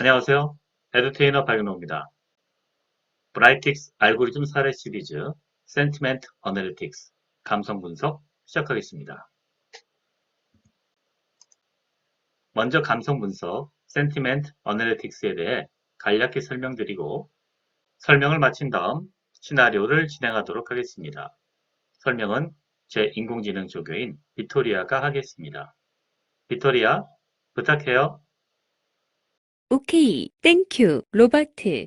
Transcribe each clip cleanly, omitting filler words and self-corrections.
안녕하세요. 에듀테이너 박윤호입니다. 브라이틱스 알고리즘 사례 시리즈 센티멘트 어널리틱스 감성 분석 시작하겠습니다. 먼저 감성 분석 센티멘트 어널리틱스에 대해 간략히 설명드리고 설명을 마친 다음 시나리오를 진행하도록 하겠습니다. 설명은 제 인공지능 조교인 빅토리아가 하겠습니다. 빅토리아, 부탁해요. 오케이, 땡큐, 로버트.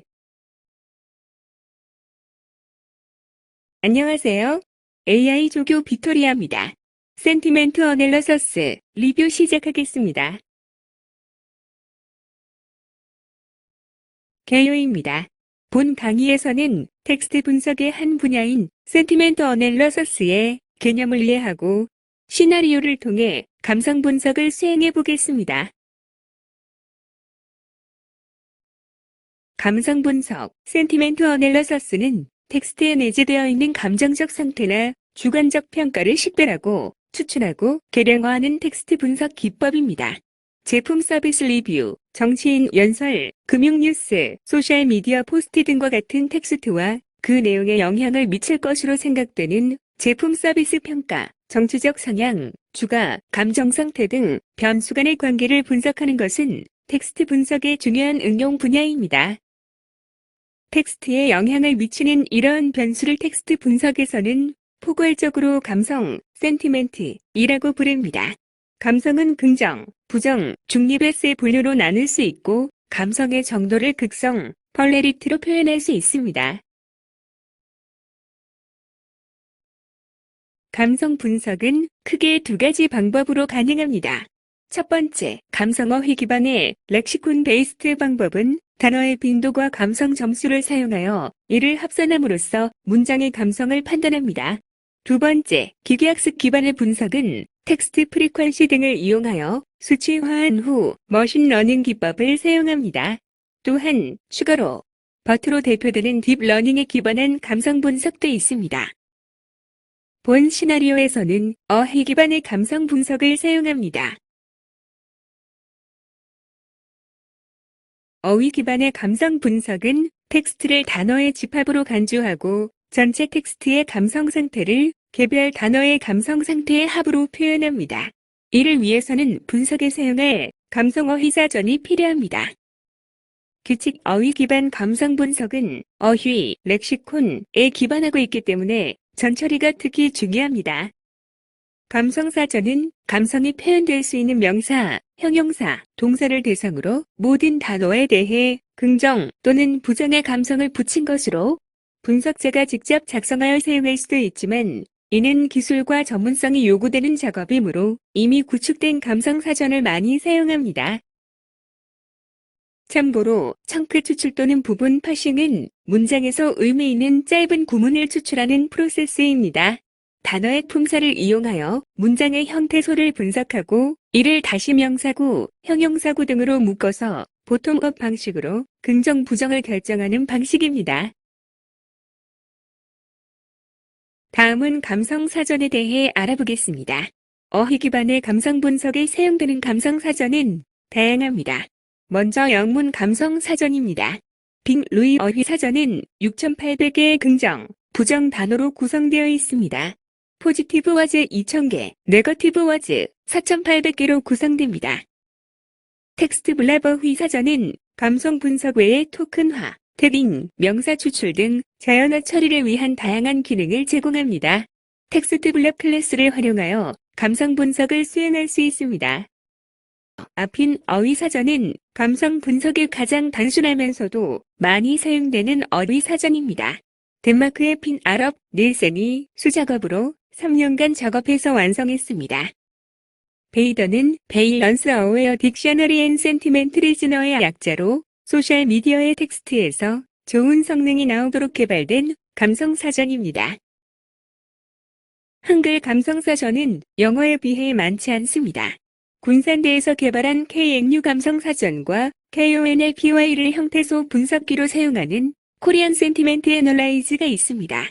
안녕하세요. AI 조교 빅토리아입니다. 센티멘트 어널러서스 리뷰 시작하겠습니다. 개요입니다. 본 강의에서는 텍스트 분석의 한 분야인 센티멘트 어널러서스의 개념을 이해하고 시나리오를 통해 감성 분석을 수행해 보겠습니다. 감성 분석, 센티멘트 어널러서스는 텍스트에 내재되어 있는 감정적 상태나 주관적 평가를 식별하고 추출하고 계량화하는 텍스트 분석 기법입니다. 제품 서비스 리뷰, 정치인 연설, 금융 뉴스, 소셜 미디어 포스트 등과 같은 텍스트와 그 내용에 영향을 미칠 것으로 생각되는 제품 서비스 평가, 정치적 성향, 주가, 감정 상태 등 변수 간의 관계를 분석하는 것은 텍스트 분석의 중요한 응용 분야입니다. 텍스트에 영향을 미치는 이러한 변수를 텍스트 분석에서는 포괄적으로 감성, 센티멘트이라고 부릅니다. 감성은 긍정, 부정, 중립의 세 분류로 나눌 수 있고 감성의 정도를 극성, 펄레리티로 표현할 수 있습니다. 감성 분석은 크게 두 가지 방법으로 가능합니다. 첫 번째, 감성어휘 기반의 렉시콘 베이스트 방법은 단어의 빈도와 감성 점수를 사용하여 이를 합산함으로써 문장의 감성을 판단합니다. 두 번째, 기계학습 기반의 분석은 텍스트 프리퀀시 등을 이용하여 수치화한 후 머신러닝 기법을 사용합니다. 또한 추가로 버트로 대표되는 딥러닝에 기반한 감성 분석도 있습니다. 본 시나리오에서는 어휘 기반의 감성 분석을 사용합니다. 어휘 기반의 감성 분석은 텍스트를 단어의 집합으로 간주하고 전체 텍스트의 감성 상태를 개별 단어의 감성 상태의 합으로 표현합니다. 이를 위해서는 분석에 사용할 감성 어휘 사전이 필요합니다. 규칙 어휘 기반 감성 분석은 어휘, 렉시콘에 기반하고 있기 때문에 전처리가 특히 중요합니다. 감성사전은 감성이 표현될 수 있는 명사, 형용사, 동사를 대상으로 모든 단어에 대해 긍정 또는 부정의 감성을 붙인 것으로 분석자가 직접 작성하여 사용할 수도 있지만 이는 기술과 전문성이 요구되는 작업이므로 이미 구축된 감성사전을 많이 사용합니다. 참고로 청크 추출 또는 부분 파싱은 문장에서 의미 있는 짧은 구문을 추출하는 프로세스입니다. 단어의 품사를 이용하여 문장의 형태소를 분석하고 이를 다시 명사구, 형용사구 등으로 묶어서 보통업 방식으로 긍정, 부정을 결정하는 방식입니다. 다음은 감성사전에 대해 알아보겠습니다. 어휘 기반의 감성 분석에 사용되는 감성사전은 다양합니다. 먼저 영문 감성사전입니다. 빅 루이 어휘 사전은 6,800개의 긍정, 부정 단어로 구성되어 있습니다. 포지티브 워즈 2,000개, 네거티브 워즈 4,800개로 구성됩니다. 텍스트 블라버휘 사전은 감성 분석 외에 토큰화, 태깅, 명사 추출 등 자연어 처리를 위한 다양한 기능을 제공합니다. 텍스트 블랍 클래스를 활용하여 감성 분석을 수행할 수 있습니다. 아핀 어휘 사전은 감성 분석에 가장 단순하면서도 많이 사용되는 어휘 사전입니다. 덴마크의 핀 아럽 닐센이 수작업으로 3년간 작업해서 완성했습니다. 베이더는 베일런스 어웨어 딕셔너리 앤 센티멘트 리즈너의 약자로 소셜미디어의 텍스트에서 좋은 성능이 나오도록 개발된 감성사전입니다. 한글 감성사전은 영어에 비해 많지 않습니다. 군산대에서 개발한 KNU 감성사전과 KONLPY를 형태소 분석기로 사용하는 코리안 센티멘트 애널라이즈가 있습니다.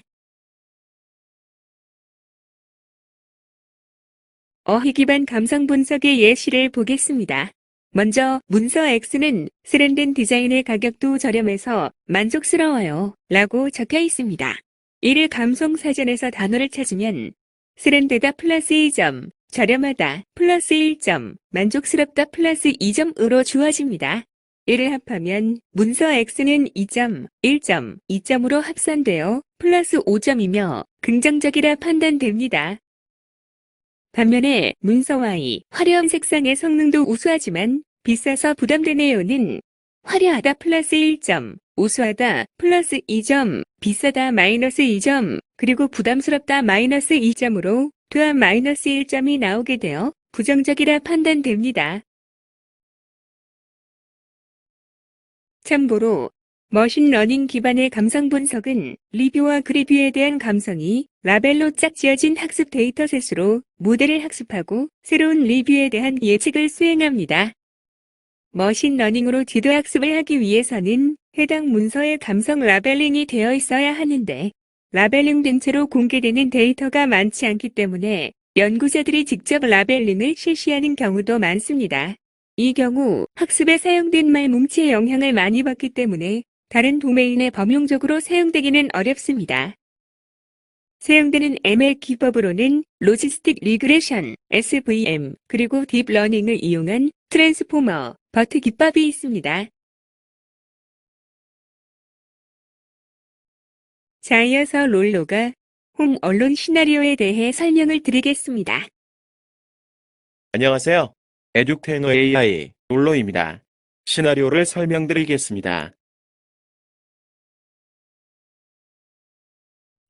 어휘 기반 감성 분석의 예시를 보겠습니다. 먼저 문서 X는 세련된 디자인의 가격도 저렴해서 만족스러워요 라고 적혀 있습니다. 이를 감성사전에서 단어를 찾으면 세련되다 플러스 2점, 저렴하다 플러스 1점, 만족스럽다 플러스 2점으로 주어집니다. 이를 합하면 문서 X는 2점, 1점, 2점으로 합산되어 플러스 5점이며 긍정적이라 판단됩니다. 반면에 문서 Y, 화려한 색상의 성능도 우수하지만 비싸서 부담되네요는 화려하다 플러스 1점, 우수하다 플러스 2점, 비싸다 마이너스 2점, 그리고 부담스럽다 마이너스 2점으로 또한 마이너스 1점이 나오게 되어 부정적이라 판단됩니다. 참고로 머신러닝 기반의 감성 분석은 리뷰와 그리뷰에 대한 감성이 라벨로 짝지어진 학습 데이터셋으로 모델을 학습하고 새로운 리뷰에 대한 예측을 수행합니다. 머신러닝으로 지도학습을 하기 위해서는 해당 문서의 감성 라벨링이 되어 있어야 하는데 라벨링된 채로 공개되는 데이터가 많지 않기 때문에 연구자들이 직접 라벨링을 실시하는 경우도 많습니다. 이 경우 학습에 사용된 말 뭉치의 영향을 많이 받기 때문에 다른 도메인에 범용적으로 사용되기는 어렵습니다. 사용되는 ML 기법으로는 로지스틱 리그레션, SVM, 그리고 딥러닝을 이용한 트랜스포머, 버트 기법이 있습니다. 자, 이어서 롤로가 홈 언론 시나리오에 대해 설명을 드리겠습니다. 안녕하세요. 에듀테너 AI 롤로입니다. 시나리오를 설명드리겠습니다.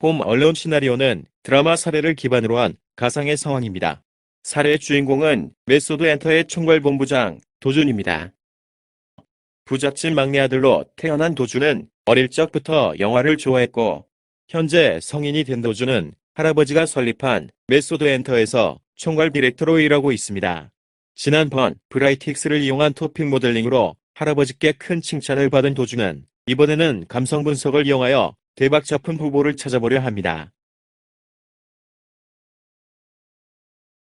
홈 언론 시나리오는 드라마 사례를 기반으로 한 가상의 상황입니다. 사례 주인공은 메소드 엔터의 총괄본부장 도준입니다. 부잣집 막내 아들로 태어난 도준은 어릴 적부터 영화를 좋아했고 현재 성인이 된 도준은 할아버지가 설립한 메소드 엔터에서 총괄 디렉터로 일하고 있습니다. 지난번 브라이틱스를 이용한 토픽 모델링으로 할아버지께 큰 칭찬을 받은 도준은 이번에는 감성 분석을 이용하여 대박 작품 후보를 찾아보려 합니다.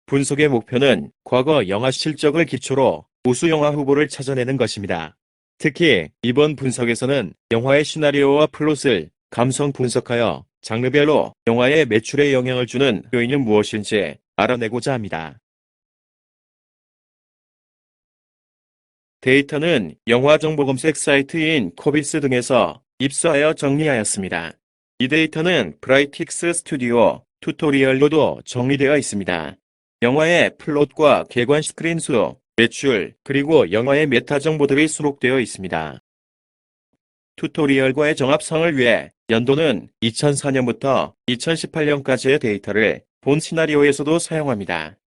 분석의 목표는 과거 영화 실적을 기초로 우수 영화 후보를 찾아내는 것입니다. 특히 이번 분석에서는 영화의 시나리오와 플롯을 감성 분석하여 장르별로 영화의 매출에 영향을 주는 요인이 무엇인지 알아내고자 합니다. 데이터는 영화 정보 검색 사이트인 코비스 등에서 입수하여 정리하였습니다. 이 데이터는 브라이틱스 스튜디오 튜토리얼로도 정리되어 있습니다. 영화의 플롯과 개관 스크린 수, 매출, 그리고 영화의 메타 정보들이 수록되어 있습니다. 튜토리얼과의 정합성을 위해 연도는 2004년부터 2018년까지의 데이터를 본 시나리오에서도 사용합니다.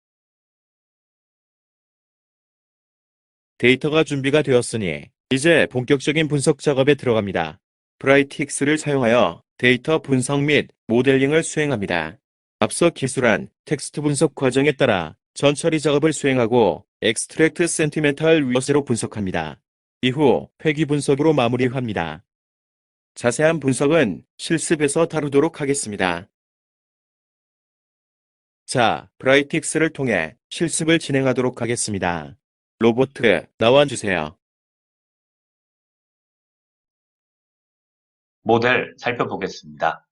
데이터가 준비가 되었으니 이제 본격적인 분석 작업에 들어갑니다. 브라이틱스를 사용하여 데이터 분석 및 모델링을 수행합니다. 앞서 기술한 텍스트 분석 과정에 따라 전처리 작업을 수행하고 엑스트랙트 센티멘탈 위어스로 분석합니다. 이후 회귀 분석으로 마무리합니다. 자세한 분석은 실습에서 다루도록 하겠습니다. 자, 브라이틱스를 통해 실습을 진행하도록 하겠습니다. 로보트, 나와주세요. 모델 살펴보겠습니다.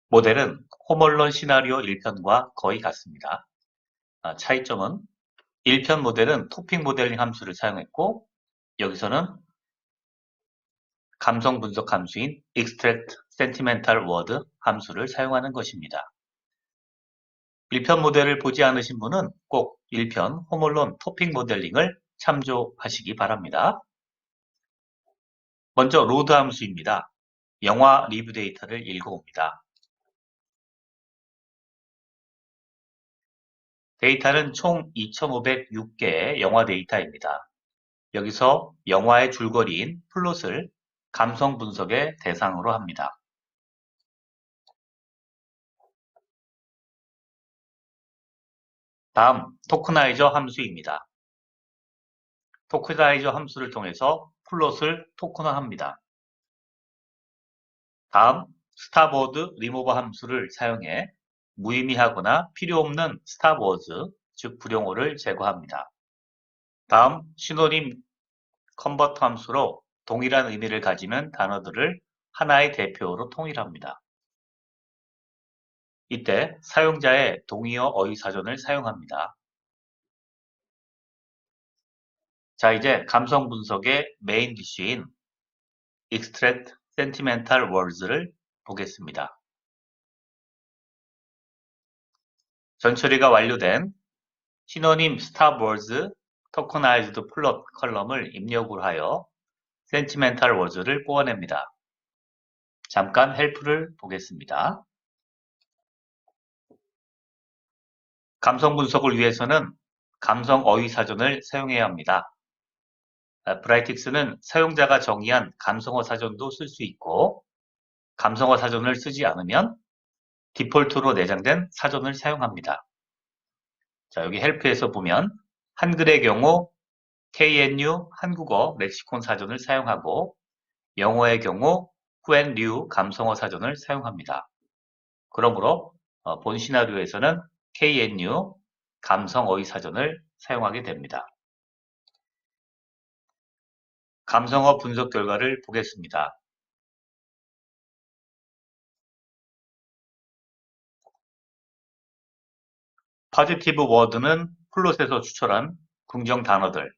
모델은 홈언론 시나리오 1편과 거의 같습니다. 차이점은 1편 모델은 토픽 모델링 함수를 사용했고 여기서는 감성 분석 함수인 extract sentimental word 함수를 사용하는 것입니다. 1편 모델을 보지 않으신 분은 꼭 1편 홈언론 토픽 모델링을 참조하시기 바랍니다. 먼저 로드 함수입니다. 영화 리뷰 데이터를 읽어옵니다. 데이터는 총 2506개의 영화 데이터입니다. 여기서 영화의 줄거리인 플롯을 감성 분석의 대상으로 합니다. 다음 토크나이저 함수입니다. 토크나이저 함수를 통해서 플롯을 토큰화합니다. 다음 스탑워드 리모버 함수를 사용해 무의미하거나 필요없는 스탑워드, 즉 불용어를 제거합니다. 다음 시노님 컨버트 함수로 동일한 의미를 가지는 단어들을 하나의 대표어로 통일합니다. 이때 사용자의 동의어 어휘사전을 사용합니다. 자, 이제 감성 분석의 메인 이슈인 extract sentimental words를 보겠습니다. 전처리가 완료된 시노님 stop words tokenized plot 컬럼을 입력을 하여 sentimental words를 뽑아냅니다. 잠깐 헬프를 보겠습니다. 감성 분석을 위해서는 감성 어휘 사전을 사용해야 합니다. 브라이틱스는 사용자가 정의한 감성어 사전도 쓸 수 있고 감성어 사전을 쓰지 않으면 디폴트로 내장된 사전을 사용합니다. 자, 여기 헬프에서 보면 한글의 경우 KNU 한국어 렉시콘 사전을 사용하고 영어의 경우 후앤류 감성어 사전을 사용합니다. 그러므로 본 시나리오에서는 KNU 감성어휘 사전을 사용하게 됩니다. 감성어 분석 결과를 보겠습니다. 포지티브 워드는 플롯에서 추출한 긍정 단어들,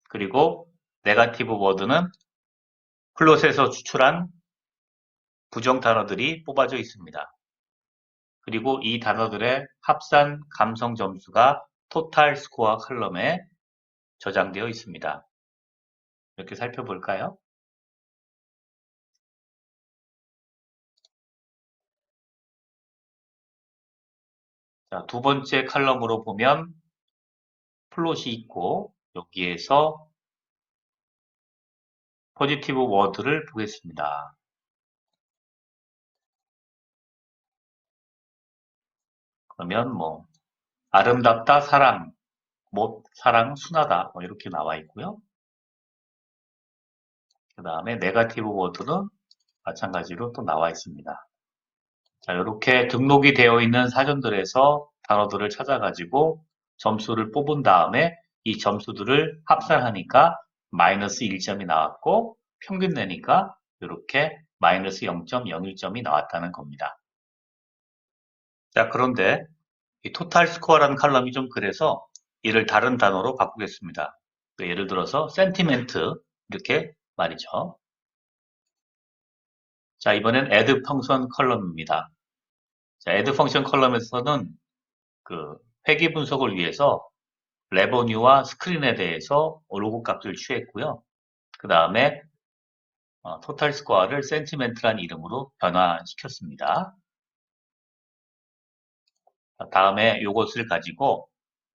그리고 네거티브 워드는 플롯에서 추출한 부정 단어들이 뽑아져 있습니다. 그리고 이 단어들의 합산 감성 점수가 토탈 스코어 컬럼에 저장되어 있습니다. 이렇게 살펴볼까요? 자, 두 번째 칼럼으로 보면 플롯이 있고 여기에서 포지티브 워드를 보겠습니다. 그러면 뭐 아름답다, 사랑, 못, 사랑, 순하다 이렇게 나와 있고요. 그 다음에 네거티브 워드는 마찬가지로 또 나와 있습니다. 자, 이렇게 등록이 되어 있는 사전들에서 단어들을 찾아가지고 점수를 뽑은 다음에 이 점수들을 합산하니까 마이너스 1점이 나왔고 평균 내니까 이렇게 마이너스 0.01점이 나왔다는 겁니다. 자, 그런데 이 토탈 스코어라는 칼럼이 좀 그래서 이를 다른 단어로 바꾸겠습니다. 예를 들어서 센티멘트 이렇게 말이죠. 자, 이번엔 add 펑션 컬럼입니다. 자, add 펑션 컬럼에서는 그 회귀 분석을 위해서 레버뉴와 스크린에 대해서 로고 값을 취했고요. 그 다음에 토탈 스코어를 센티멘트란 이름으로 변화시켰습니다. 다음에 이것을 가지고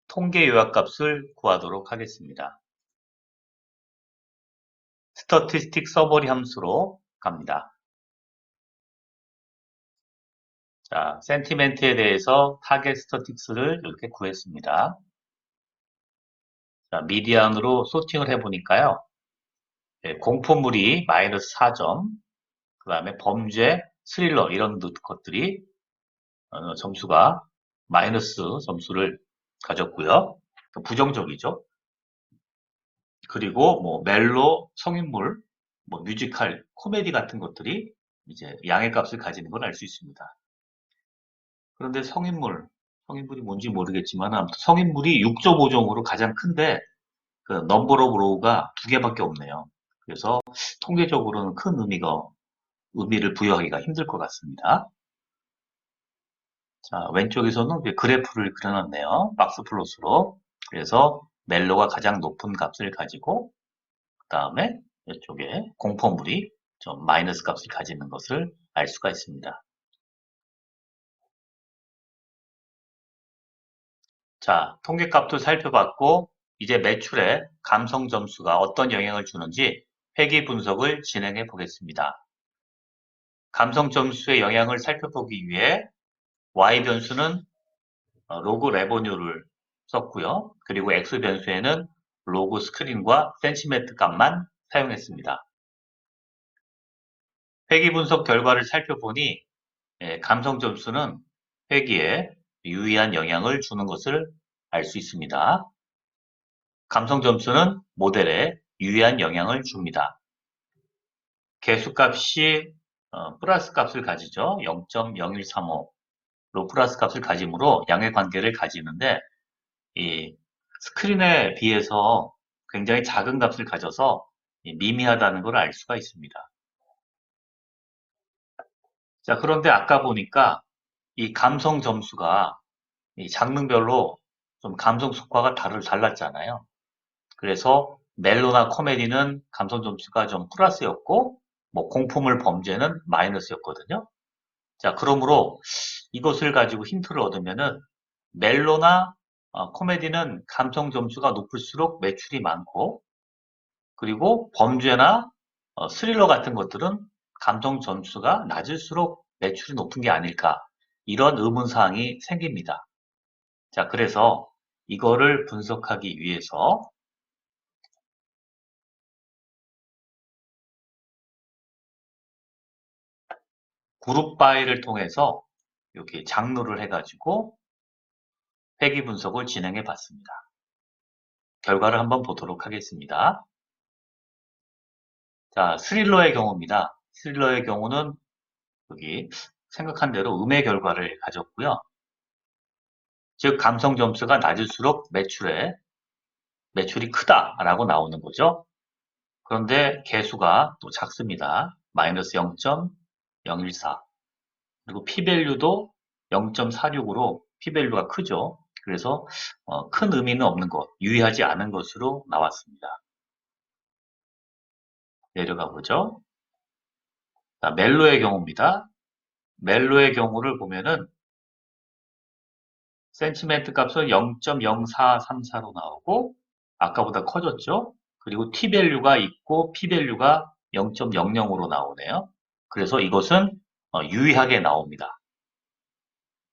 통계 요약값을 구하도록 하겠습니다. 스터티스틱 서버리 함수로 갑니다. 자, 센티멘트에 대해서 타겟 스터틱스를 이렇게 구했습니다. 자, 미디안으로 소팅을 해보니까요. 공포물이 마이너스 4점, 그 다음에 범죄, 스릴러 이런 것들이 점수가 마이너스 점수를 가졌고요. 부정적이죠. 그리고 뭐 멜로, 성인물, 뭐 뮤지컬, 코미디 같은 것들이 이제 양의 값을 가지는 걸 알 수 있습니다. 그런데 성인물이 뭔지 모르겠지만 아무튼 성인물이 6.5점으로 가장 큰데 그 넘버 오브 로우가 두 개밖에 없네요. 그래서 통계적으로는 큰 의미를 부여하기가 힘들 것 같습니다. 자, 왼쪽에서는 그래프를 그려놨네요. 박스 플롯으로. 그래서 멜로가 가장 높은 값을 가지고 그 다음에 이쪽에 공포물이 좀 마이너스 값을 가지는 것을 알 수가 있습니다. 자, 통계값도 살펴봤고 이제 매출에 감성 점수가 어떤 영향을 주는지 회귀 분석을 진행해 보겠습니다. 감성 점수의 영향을 살펴보기 위해 Y 변수는 로그 레버뉴를 썼고요. 그리고 X 변수에는 로그 스크린과 센티멘트 값만 사용했습니다. 회귀 분석 결과를 살펴보니 감성 점수는 회귀에 유의한 영향을 주는 것을 알 수 있습니다. 감성 점수는 모델에 유의한 영향을 줍니다. 개수값이 플러스 값을 가지죠. 0.0135로 플러스 값을 가지므로 양의 관계를 가지는데 이 스크린에 비해서 굉장히 작은 값을 가져서 미미하다는 걸 알 수가 있습니다. 자, 그런데 아까 보니까 이 감성 점수가 이 장르별로 좀 감성 속과가 달랐잖아요. 그래서 멜로나 코미디는 감성 점수가 좀 플러스였고, 뭐 공포물 범죄는 마이너스였거든요. 자, 그러므로 이것을 가지고 힌트를 얻으면은 멜로나 코미디는 감성 점수가 높을수록 매출이 많고, 그리고 범죄나 스릴러 같은 것들은 감성 점수가 낮을수록 매출이 높은 게 아닐까, 이런 의문사항이 생깁니다. 자, 그래서 이거를 분석하기 위해서 그룹 바이를 통해서 이렇게 장르를 해가지고 회귀 분석을 진행해 봤습니다. 결과를 한번 보도록 하겠습니다. 자, 스릴러의 경우입니다. 스릴러의 경우는 여기 생각한 대로 음의 결과를 가졌고요. 즉, 감성 점수가 낮을수록 매출이 크다라고 나오는 거죠. 그런데 개수가 또 작습니다. 마이너스 0.014. 그리고 P밸류도 0.46으로 P밸류가 크죠. 그래서 큰 의미는 없는 것, 유의하지 않은 것으로 나왔습니다. 내려가 보죠. 자, 멜로의 경우입니다. 멜로의 경우를 보면은 센티멘트 값은 0.0434로 나오고 아까보다 커졌죠. 그리고 T밸류가 있고 P밸류가 0.00으로 나오네요. 그래서 이것은 유의하게 나옵니다.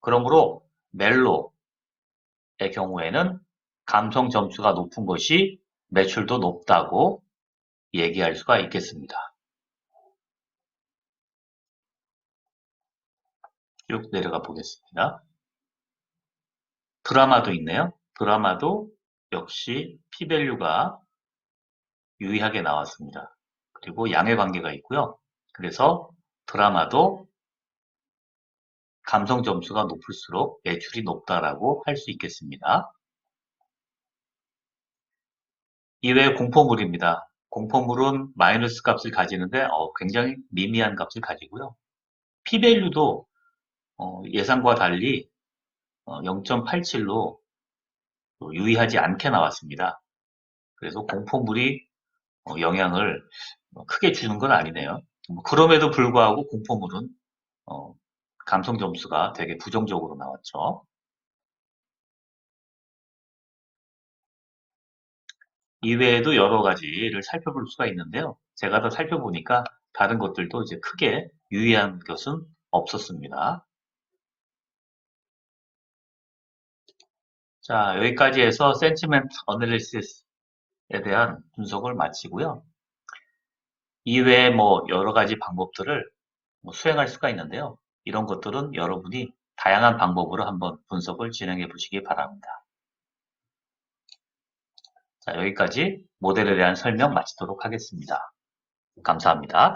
그러므로 멜로의 경우에는 감성 점수가 높은 것이 매출도 높다고 얘기할 수가 있겠습니다. 쭉 내려가 보겠습니다. 드라마도 있네요. 드라마도 역시 P밸류가 유의하게 나왔습니다. 그리고 양의 관계가 있고요. 그래서 드라마도 감성 점수가 높을수록 매출이 높다라고 할 수 있겠습니다. 이외에 공포물입니다. 공포물은 마이너스 값을 가지는데 굉장히 미미한 값을 가지고요. P밸류도 예상과 달리 0.87로 유의하지 않게 나왔습니다. 그래서 공포물이 영향을 크게 주는 건 아니네요. 그럼에도 불구하고 공포물은 감성 점수가 되게 부정적으로 나왔죠. 이외에도 여러 가지를 살펴볼 수가 있는데요. 제가 더 살펴보니까 다른 것들도 이제 크게 유의한 것은 없었습니다. 자, 여기까지 해서 센티멘트 어널리시스에 대한 분석을 마치고요. 이외에 뭐 여러 가지 방법들을 수행할 수가 있는데요. 이런 것들은 여러분이 다양한 방법으로 한번 분석을 진행해 보시기 바랍니다. 자, 여기까지 모델에 대한 설명 마치도록 하겠습니다. 감사합니다.